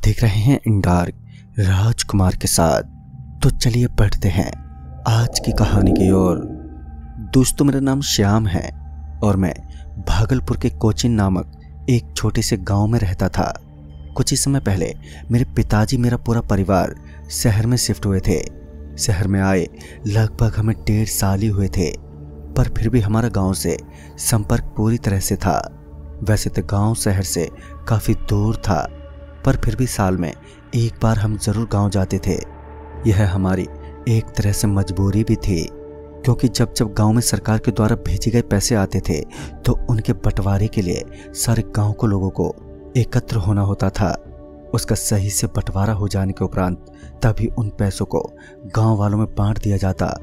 देख रहे हैं इन डार्क राजकुमार के साथ। तो चलिए बढ़ते हैं आज की कहानी की ओर। दोस्तों, मेरा नाम श्याम है और मैं भागलपुर के कोचिन नामक एक छोटे से गांव में रहता था। कुछ ही समय पहले मेरे पिताजी मेरा पूरा परिवार शहर में शिफ्ट हुए थे। शहर में आए लगभग हमें 1.5 साल ही हुए थे, पर फिर भी हमारा गांव से संपर्क पूरी तरह से था। वैसे तो गांव शहर से काफ़ी दूर था, पर फिर भी साल में एक बार हम ज़रूर गांव जाते थे। यह हमारी एक तरह से मजबूरी भी थी, क्योंकि जब जब गांव में सरकार के द्वारा भेजे गए पैसे आते थे तो उनके बंटवारे के लिए सारे गांव को लोगों को एकत्र होना होता था। उसका सही से बंटवारा हो जाने के उपरांत तभी उन पैसों को गांव वालों में बांट दिया जाता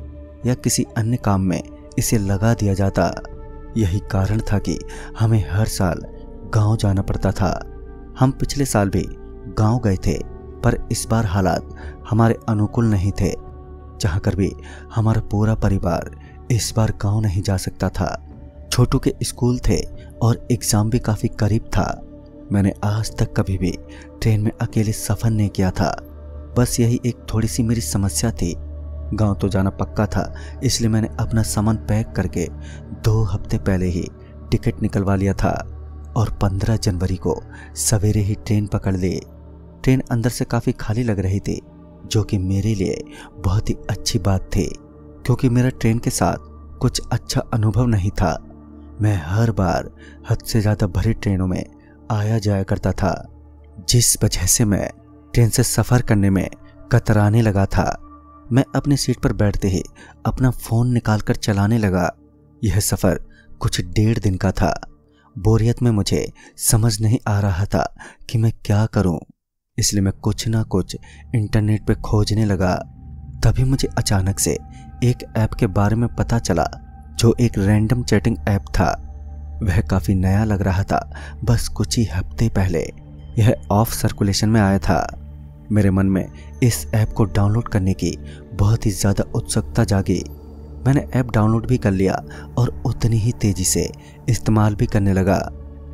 या किसी अन्य काम में इसे लगा दिया जाता। यही कारण था कि हमें हर साल गांव जाना पड़ता था। हम पिछले साल भी गांव गए थे, पर इस बार हालात हमारे अनुकूल नहीं थे। जहाँ कर भी हमारा पूरा परिवार इस बार गांव नहीं जा सकता था। छोटू के स्कूल थे और एग्ज़ाम भी काफ़ी करीब था। मैंने आज तक कभी भी ट्रेन में अकेले सफ़र नहीं किया था। बस यही एक थोड़ी सी मेरी समस्या थी। गांव तो जाना पक्का था, इसलिए मैंने अपना सामान पैक करके 2 हफ्ते पहले ही टिकट निकलवा लिया था और 15 जनवरी को सवेरे ही ट्रेन पकड़ ली। ट्रेन अंदर से काफ़ी खाली लग रही थी, जो कि मेरे लिए बहुत ही अच्छी बात थी, क्योंकि मेरा ट्रेन के साथ कुछ अच्छा अनुभव नहीं था। मैं हर बार हद से ज़्यादा भरी ट्रेनों में आया जाया करता था, जिस वजह से मैं ट्रेन से सफ़र करने में कतराने लगा था। मैं अपनी सीट पर बैठते ही अपना फ़ोन निकालकर चलाने लगा। यह सफ़र कुछ 1.5 दिन का था। बोरियत में मुझे समझ नहीं आ रहा था कि मैं क्या करूं, इसलिए मैं कुछ ना कुछ इंटरनेट पे खोजने लगा। तभी मुझे अचानक से एक ऐप के बारे में पता चला, जो एक रैंडम चैटिंग ऐप था। वह काफ़ी नया लग रहा था। बस कुछ ही हफ्ते पहले यह ऑफ सर्कुलेशन में आया था। मेरे मन में इस ऐप को डाउनलोड करने की बहुत ही ज़्यादा उत्सुकता जागी। मैंने ऐप डाउनलोड भी कर लिया और उतनी ही तेज़ी से इस्तेमाल भी करने लगा।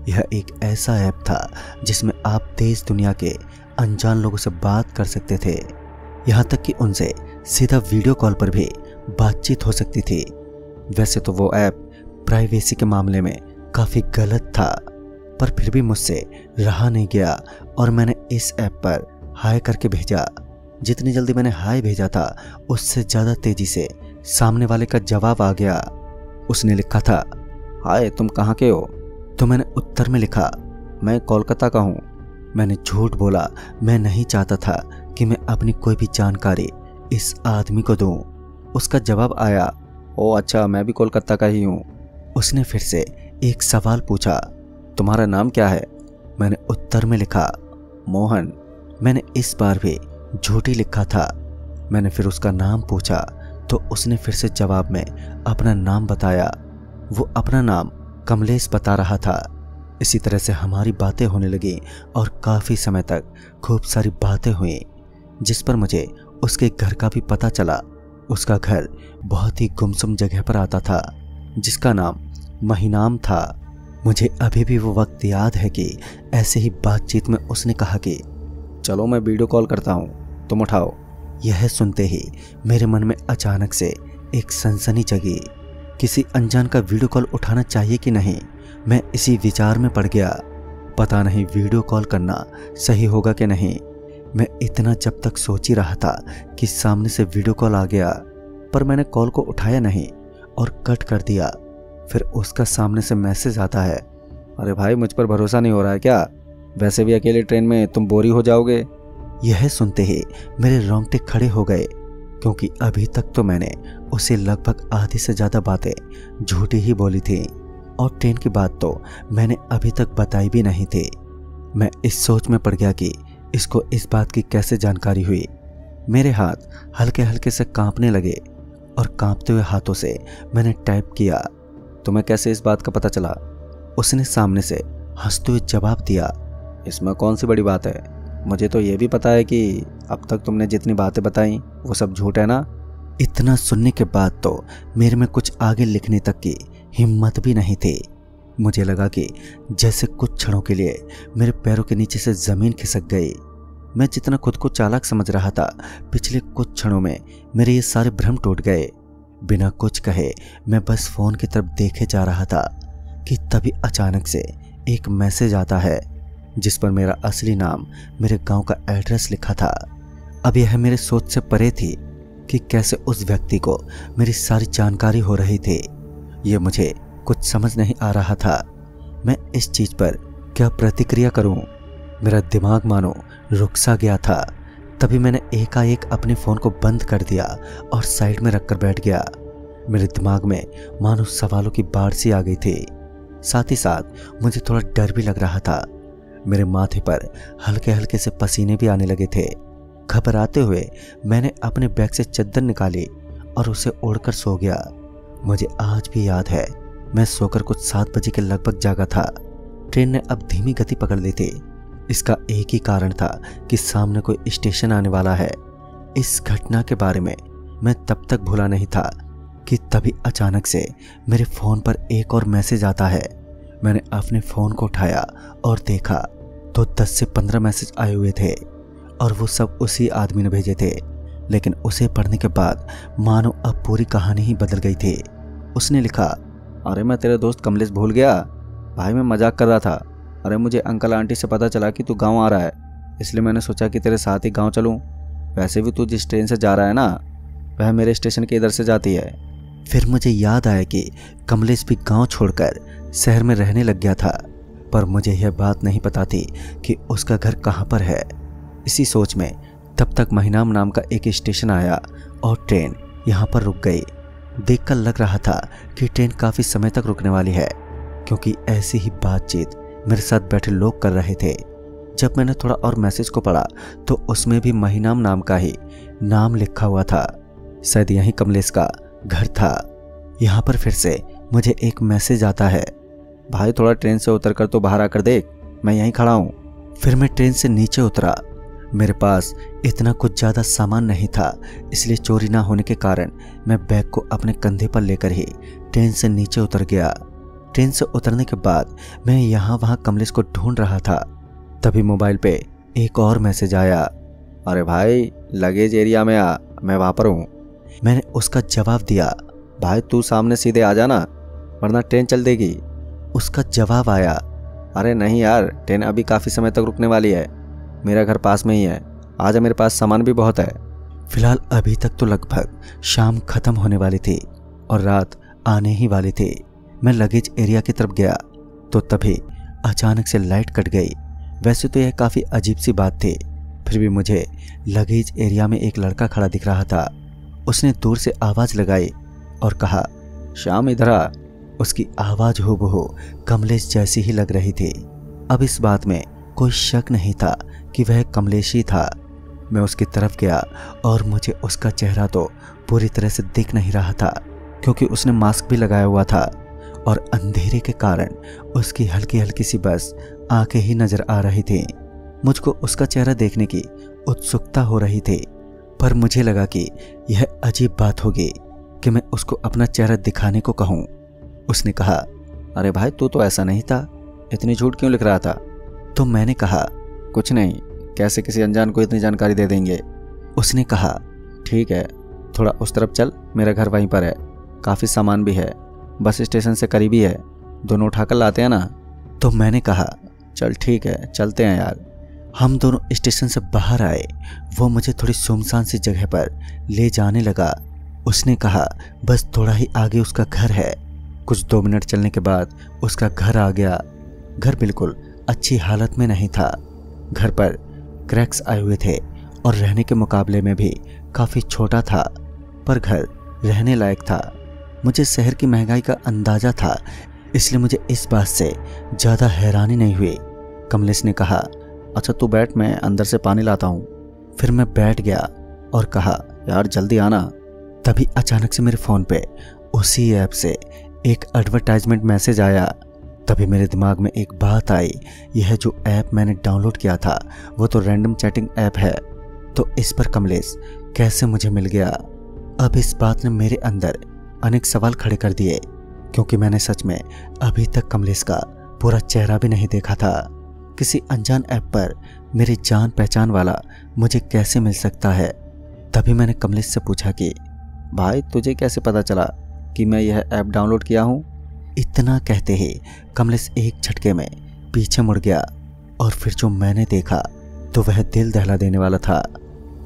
यह एक ऐसा ऐप था जिसमें आप देश दुनिया के अनजान लोगों से बात कर सकते थे, यहाँ तक कि उनसे सीधा वीडियो कॉल पर भी बातचीत हो सकती थी। वैसे तो वो ऐप प्राइवेसी के मामले में काफ़ी गलत था, पर फिर भी मुझसे रहा नहीं गया और मैंने इस ऐप पर हाय करके भेजा। जितनी जल्दी मैंने हाय भेजा था, उससे ज़्यादा तेज़ी से सामने वाले का जवाब आ गया। उसने लिखा था, हाय तुम कहाँ के हो? तो मैंने उत्तर में लिखा, मैं कोलकाता का हूँ। मैंने झूठ बोला। मैं नहीं चाहता था कि मैं अपनी कोई भी जानकारी इस आदमी को दूँ। उसका जवाब आया, ओ अच्छा, मैं भी कोलकाता का ही हूँ। उसने फिर से एक सवाल पूछा, तुम्हारा नाम क्या है? मैंने उत्तर में लिखा, मोहन। मैंने इस बार भी झूठी लिखा था। मैंने फिर उसका नाम पूछा तो उसने फिर से जवाब में अपना नाम बताया। वो अपना नाम कमलेश बता रहा था। इसी तरह से हमारी बातें होने लगी और काफ़ी समय तक खूब सारी बातें हुई, जिस पर मुझे उसके घर का भी पता चला। उसका घर बहुत ही गुमसुम जगह पर आता था, जिसका नाम महिनाम था। मुझे अभी भी वो वक्त याद है कि ऐसे ही बातचीत में उसने कहा कि चलो मैं वीडियो कॉल करता हूँ, तुम उठाओ। यह सुनते ही मेरे मन में अचानक से एक सनसनी जगी। किसी अनजान का वीडियो कॉल उठाना चाहिए कि नहीं, मैं इसी विचार में पड़ गया। पता नहीं वीडियो कॉल करना सही होगा कि नहीं। मैं इतना जब तक सोच ही रहा था कि सामने से वीडियो कॉल आ गया, पर मैंने कॉल को उठाया नहीं और कट कर दिया। फिर उसका सामने से मैसेज आता है, अरे भाई मुझ पर भरोसा नहीं हो रहा है क्या? वैसे भी अकेले ट्रेन में तुम बोरी हो जाओगे। यह सुनते ही मेरे रोंगटे खड़े हो गए, क्योंकि अभी तक तो मैंने उसे लगभग आधी से ज़्यादा बातें झूठी ही बोली थी और ट्रेन की बात तो मैंने अभी तक बताई भी नहीं थी। मैं इस सोच में पड़ गया कि इसको इस बात की कैसे जानकारी हुई। मेरे हाथ हल्के हल्के से कांपने लगे और कांपते हुए हाथों से मैंने टाइप किया, तुम्हें कैसे इस बात का पता चला? उसने सामने से हंसते हुए जवाब दिया, इसमें कौन सी बड़ी बात है? मुझे तो ये भी पता है कि अब तक तुमने जितनी बातें बताई वो सब झूठ है ना। इतना सुनने के बाद तो मेरे में कुछ आगे लिखने तक की हिम्मत भी नहीं थी। मुझे लगा कि जैसे कुछ क्षणों के लिए मेरे पैरों के नीचे से ज़मीन खिसक गई। मैं जितना खुद को चालाक समझ रहा था, पिछले कुछ क्षणों में मेरे ये सारे भ्रम टूट गए। बिना कुछ कहे मैं बस फोन की तरफ देखे जा रहा था कि तभी अचानक से एक मैसेज आता है जिस पर मेरा असली नाम, मेरे गांव का एड्रेस लिखा था। अब यह मेरे सोच से परे थी कि कैसे उस व्यक्ति को मेरी सारी जानकारी हो रही थी। ये मुझे कुछ समझ नहीं आ रहा था। मैं इस चीज पर क्या प्रतिक्रिया करूं? मेरा दिमाग मानो रुक सा गया था। तभी मैंने एकाएक अपने फोन को बंद कर दिया और साइड में रखकर बैठ गया। मेरे दिमाग में मानो सवालों की बाढ़ सी आ गई थी। साथ ही साथ मुझे थोड़ा डर भी लग रहा था। मेरे माथे पर हल्के हल्के से पसीने भी आने लगे थे। घबराते हुए मैंने अपने बैग से चद्दर निकाली और उसे ओढ़कर सो गया। मुझे आज भी याद है, मैं सोकर कुछ 7 बजे के लगभग जागा था। ट्रेन ने अब धीमी गति पकड़ ली थी। इसका एक ही कारण था कि सामने कोई स्टेशन आने वाला है। इस घटना के बारे में मैं तब तक भूला नहीं था कि तभी अचानक से मेरे फोन पर एक और मैसेज आता है। मैंने अपने फोन को उठाया और देखा तो 10 से 15 मैसेज आए हुए थे और वो सब उसी आदमी ने भेजे थे। लेकिन उसे पढ़ने के बाद मानो अब पूरी कहानी ही बदल गई थी। उसने लिखा, अरे मैं तेरे दोस्त कमलेश भूल गया भाई, मैं मजाक कर रहा था। अरे मुझे अंकल आंटी से पता चला कि तू गांव आ रहा है, इसलिए मैंने सोचा कि तेरे साथ ही गांव चलूं। वैसे भी तू जिस ट्रेन से जा रहा है ना, वह मेरे स्टेशन के इधर से जाती है। फिर मुझे याद आया कि कमलेश भी गांव छोड़कर शहर में रहने लग गया था, पर मुझे यह बात नहीं पता थी कि उसका घर कहाँ पर है। इसी सोच में तब तक महिनाम नाम का एक स्टेशन आया और ट्रेन यहाँ पर रुक गई। देखकर लग रहा था कि ट्रेन काफ़ी समय तक रुकने वाली है, क्योंकि ऐसी ही बातचीत मेरे साथ बैठे लोग कर रहे थे। जब मैंने थोड़ा और मैसेज को पढ़ा तो उसमें भी महिनाम नाम का ही नाम लिखा हुआ था। शायद यही कमलेश का घर था। यहाँ पर फिर से मुझे एक मैसेज आता है, भाई थोड़ा ट्रेन से उतर कर तो बाहर आकर देख, मैं यहीं खड़ा हूँ। फिर मैं ट्रेन से नीचे उतरा। मेरे पास इतना कुछ ज़्यादा सामान नहीं था, इसलिए चोरी ना होने के कारण मैं बैग को अपने कंधे पर लेकर ही ट्रेन से नीचे उतर गया। ट्रेन से उतरने के बाद मैं यहाँ वहाँ कमलेश को ढूंढ रहा था। तभी मोबाइल पे एक और मैसेज आया, अरे भाई लगेज एरिया में आ, मैं वहाँ पर हूँ। मैंने उसका जवाब दिया, भाई तू सामने सीधे आ जाना वरना ट्रेन चल देगी। उसका जवाब आया, अरे नहीं यार, ट्रेन अभी काफ़ी समय तक रुकने वाली है, मेरा घर पास में ही है, आजा, मेरे पास सामान भी बहुत है। फिलहाल अभी तक तो लगभग शाम खत्म होने वाली थी और रात आने ही वाली थी। मैं लगेज एरिया की तरफ गया तो तभी अचानक से लाइट कट गई। वैसे तो यह काफ़ी अजीब सी बात थी, फिर भी मुझे लगेज एरिया में एक लड़का खड़ा दिख रहा था। उसने दूर से आवाज़ लगाई और कहा, श्याम इधर आ। उसकी आवाज़ हूबहू कमलेश जैसी ही लग रही थी। अब इस बात में कोई शक नहीं था कि वह कमलेश ही था। मैं उसकी तरफ गया और मुझे उसका चेहरा तो पूरी तरह से दिख नहीं रहा था, क्योंकि उसने मास्क भी लगाया हुआ था और अंधेरे के कारण उसकी हल्की हल्की सी बस आंखें ही नजर आ रही थी। मुझको उसका चेहरा देखने की उत्सुकता हो रही थी, पर मुझे लगा कि यह अजीब बात होगी कि मैं उसको अपना चेहरा दिखाने को कहूँ। उसने कहा, अरे भाई तू तो ऐसा नहीं था, इतनी झूठ क्यों लिख रहा था? तो मैंने कहा, कुछ नहीं, कैसे किसी अनजान को इतनी जानकारी दे देंगे। उसने कहा, ठीक है, थोड़ा उस तरफ चल, मेरा घर वहीं पर है, काफ़ी सामान भी है, बस स्टेशन से करीबी है, दोनों उठाकर लाते हैं ना। तो मैंने कहा, चल ठीक है, चलते हैं यार। हम दोनों स्टेशन से बाहर आए। वो मुझे थोड़ी सुनसान सी जगह पर ले जाने लगा। उसने कहा, बस थोड़ा ही आगे उसका घर है। कुछ 2 मिनट चलने के बाद उसका घर आ गया। घर बिल्कुल अच्छी हालत में नहीं था। घर पर क्रैक्स आए हुए थे और रहने के मुकाबले में भी काफ़ी छोटा था, पर घर रहने लायक था। मुझे शहर की महंगाई का अंदाज़ा था, इसलिए मुझे इस बात से ज़्यादा हैरानी नहीं हुई। कमलेश ने कहा, अच्छा तू बैठ, मैं अंदर से पानी लाता हूँ। फिर मैं बैठ गया और कहा, यार जल्दी आना। तभी अचानक से मेरे फ़ोन पे उसी ऐप से एक एडवर्टाइजमेंट मैसेज आया। तभी मेरे दिमाग में एक बात आई, यह जो ऐप मैंने डाउनलोड किया था वो तो रैंडम चैटिंग ऐप है, तो इस पर कमलेश कैसे मुझे मिल गया? अब इस बात ने मेरे अंदर अनेक सवाल खड़े कर दिए, क्योंकि मैंने सच में अभी तक कमलेश का पूरा चेहरा भी नहीं देखा था। किसी अनजान ऐप पर मेरी जान पहचान वाला मुझे कैसे मिल सकता है। तभी मैंने कमलेश से पूछा कि भाई तुझे कैसे पता चला कि मैं यह ऐप डाउनलोड किया हूँ। इतना कहते ही कमलेश एक झटके में पीछे मुड़ गया और फिर जो मैंने देखा तो वह दिल दहला देने वाला था,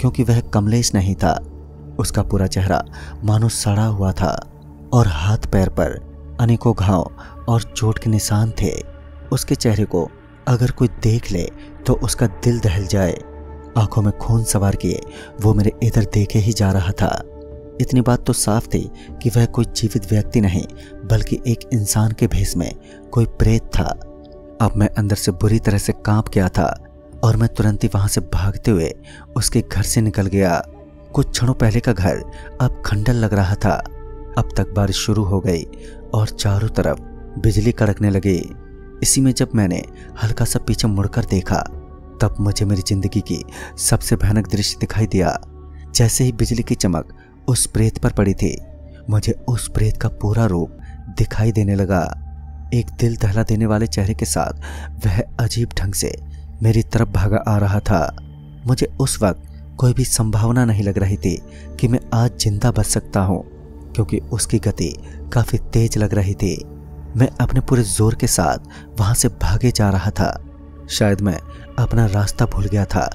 क्योंकि वह कमलेश नहीं था। उसका पूरा चेहरा मानो सड़ा हुआ था और हाथ पैर पर अनेकों घाव और चोट के निशान थे। उसके चेहरे को अगर कोई देख ले तो उसका दिल दहल जाए। आंखों में खून सवार किए वो मेरे इधर देखे ही जा रहा था। इतनी बात तो साफ थी कि वह कोई जीवित व्यक्ति नहीं बल्कि एक इंसान के भेष में कोई प्रेत था। अब मैं अंदर से बुरी तरह से कांप गया था और मैं तुरंत ही वहां से भागते हुए उसके घर से निकल गया। कुछ क्षणों पहले का घर अब खंडर लग रहा था। अब तक बारिश शुरू हो गई और चारों तरफ बिजली कड़कने लगी। इसी में जब मैंने हल्का सा पीछे मुड़कर देखा तब मुझे मेरी जिंदगी की सबसे भयानक दृश्य दिखाई दिया। जैसे ही बिजली की चमक उस प्रेत पर पड़ी थी, मुझे उस प्रेत का पूरा रूप दिखाई देने लगा। एक दिल दहला देने वाले चेहरे के साथ वह अजीब ढंग से मेरी तरफ भागा आ रहा था। मुझे उस वक्त कोई भी संभावना नहीं लग रही थी कि मैं आज जिंदा बच सकता हूँ, क्योंकि उसकी गति काफी तेज लग रही थी। मैं अपने पूरे जोर के साथ वहां से भागे जा रहा था। शायद मैं अपना रास्ता भूल गया था।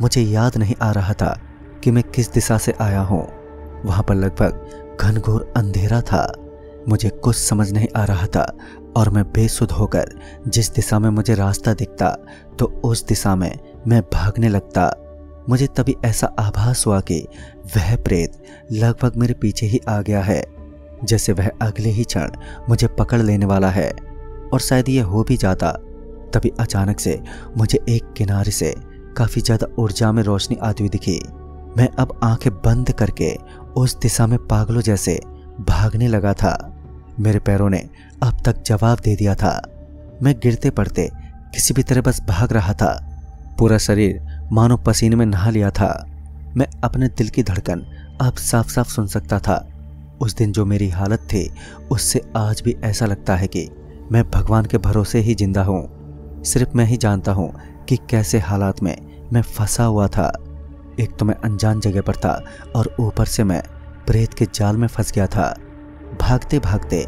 मुझे याद नहीं आ रहा था कि मैं किस दिशा से आया हूँ। वहां पर लगभग घनघोर अंधेरा था। मुझे कुछ समझ नहीं आ रहा था और मैं बेसुध होकर जिस दिशा में मुझे रास्ता दिखता तो उस दिशा में मैं भागने लगता। मुझे तभी ऐसा आभास हुआ कि वह प्रेत लगभग मेरे पीछे ही आ गया है, जैसे वह अगले ही क्षण मुझे पकड़ लेने वाला है। और शायद ये हो भी जाता। तभी अचानक से मुझे एक किनारे से काफी ज्यादा ऊर्जा में रोशनी आती हुई दिखी। मैं अब आंखें बंद करके उस दिशा में पागलों जैसे भागने लगा था। मेरे पैरों ने अब तक जवाब दे दिया था। मैं गिरते पड़ते किसी भी तरह बस भाग रहा था। पूरा शरीर मानो पसीने में नहा लिया था। मैं अपने दिल की धड़कन अब साफ साफ सुन सकता था। उस दिन जो मेरी हालत थी उससे आज भी ऐसा लगता है कि मैं भगवान के भरोसे ही जिंदा हूँ। सिर्फ मैं ही जानता हूँ कि कैसे हालात में मैं फंसा हुआ था। एक तो मैं अनजान जगह पर था और ऊपर से मैं प्रेत के जाल में फंस गया था। भागते भागते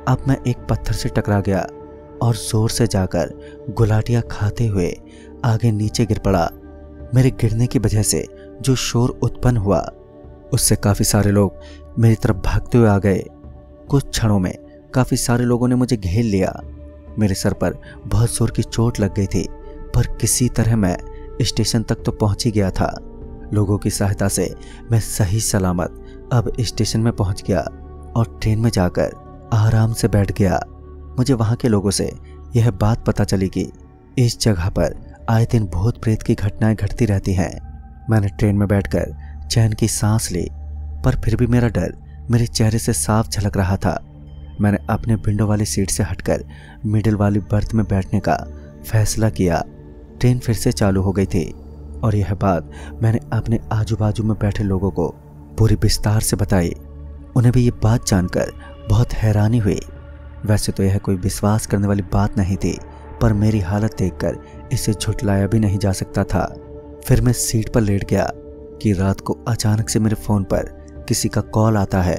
अब मैं एक पत्थर से टकरा गया और जोर से जाकर गुलाटियां खाते हुए आगे नीचे गिर पड़ा। मेरे गिरने की वजह से जो शोर उत्पन्न हुआ उससे काफी सारे लोग मेरी तरफ भागते हुए आ गए। कुछ क्षणों में काफी सारे लोगों ने मुझे घेर लिया। मेरे सर पर बहुत जोर की चोट लग गई थी, पर किसी तरह मैं स्टेशन तक तो पहुंच ही गया था। लोगों की सहायता से मैं सही सलामत अब स्टेशन में पहुंच गया और ट्रेन में जाकर आराम से बैठ गया। मुझे वहां के लोगों से यह बात पता चली कि इस जगह पर आए दिन भूत प्रेत की घटनाएं घटती रहती हैं। मैंने ट्रेन में बैठकर चैन की सांस ली, पर फिर भी मेरा डर मेरे चेहरे से साफ झलक रहा था। मैंने अपने विंडो वाली सीट से हटकर मिडिल वाली बर्थ में बैठने का फैसला किया। ट्रेन फिर से चालू हो गई थी और यह बात मैंने अपने आजू बाजू में बैठे लोगों को पूरी विस्तार से बताई। उन्हें भी ये बात जानकर बहुत हैरानी हुई। वैसे तो यह कोई विश्वास करने वाली बात नहीं थी, पर मेरी हालत देखकर इसे झुठलाया भी नहीं जा सकता था। फिर मैं सीट पर लेट गया कि रात को अचानक से मेरे फोन पर किसी का कॉल आता है।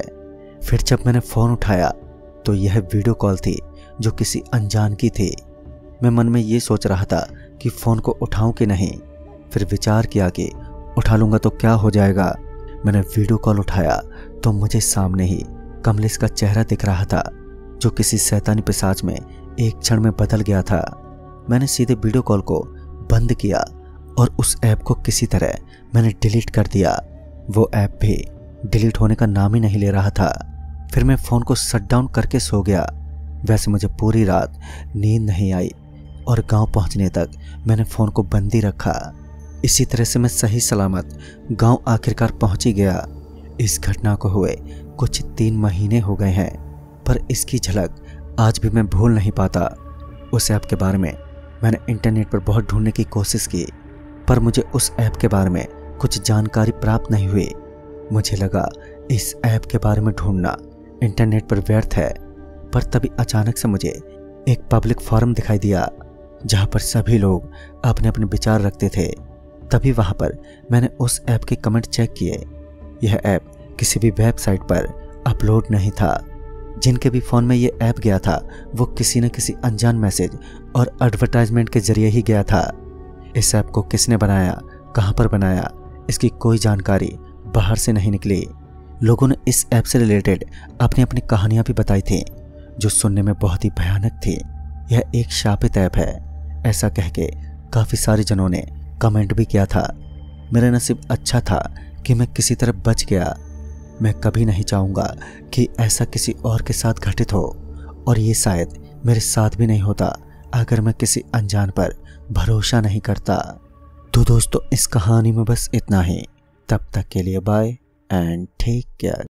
फिर जब मैंने फोन उठाया तो यह वीडियो कॉल थी जो किसी अनजान की थी। मैं मन में ये सोच रहा था कि फोन को उठाऊं कि नहीं। फिर विचार किया कि उठा लूंगा तो क्या हो जाएगा। मैंने वीडियो कॉल उठाया तो मुझे सामने ही कमलेश का चेहरा दिख रहा था, जो किसी शैतानी पिशाच में एक क्षण में बदल गया था। मैंने सीधे वीडियो कॉल को बंद किया और उस ऐप को किसी तरह मैंने डिलीट कर दिया। वो ऐप भी डिलीट होने का नाम ही नहीं ले रहा था। फिर मैं फ़ोन को शट डाउन करके सो गया। वैसे मुझे पूरी रात नींद नहीं आई और गांव पहुंचने तक मैंने फ़ोन को बंद ही रखा। इसी तरह से मैं सही सलामत गांव आखिरकार पहुंच ही गया। इस घटना को हुए कुछ 3 महीने हो गए हैं, पर इसकी झलक आज भी मैं भूल नहीं पाता। उस ऐप के बारे में मैंने इंटरनेट पर बहुत ढूंढने की कोशिश की, पर मुझे उस ऐप के बारे में कुछ जानकारी प्राप्त नहीं हुई। मुझे लगा इस ऐप के बारे में ढूंढना इंटरनेट पर व्यर्थ है, पर तभी अचानक से मुझे एक पब्लिक फोरम दिखाई दिया जहाँ पर सभी लोग अपने अपने विचार रखते थे। तभी वहाँ पर मैंने उस ऐप के कमेंट चेक किए। यह ऐप किसी भी वेबसाइट पर अपलोड नहीं था। जिनके भी फ़ोन में ये ऐप गया था वो किसी न किसी अनजान मैसेज और एडवर्टाइजमेंट के जरिए ही गया था। इस ऐप को किसने बनाया, कहाँ पर बनाया, इसकी कोई जानकारी बाहर से नहीं निकली। लोगों ने इस ऐप से रिलेटेड अपनी अपनी कहानियां भी बताई थी जो सुनने में बहुत ही भयानक थी। यह एक शापित ऐप है, ऐसा कह के काफ़ी सारे जनों ने कमेंट भी किया था। मेरा नसीब अच्छा था कि मैं किसी तरह बच गया। मैं कभी नहीं चाहूँगा कि ऐसा किसी और के साथ घटित हो, और ये शायद मेरे साथ भी नहीं होता अगर मैं किसी अनजान पर भरोसा नहीं करता। तो दोस्तों, इस कहानी में बस इतना ही। तब तक के लिए बाय एंड टेक केयर।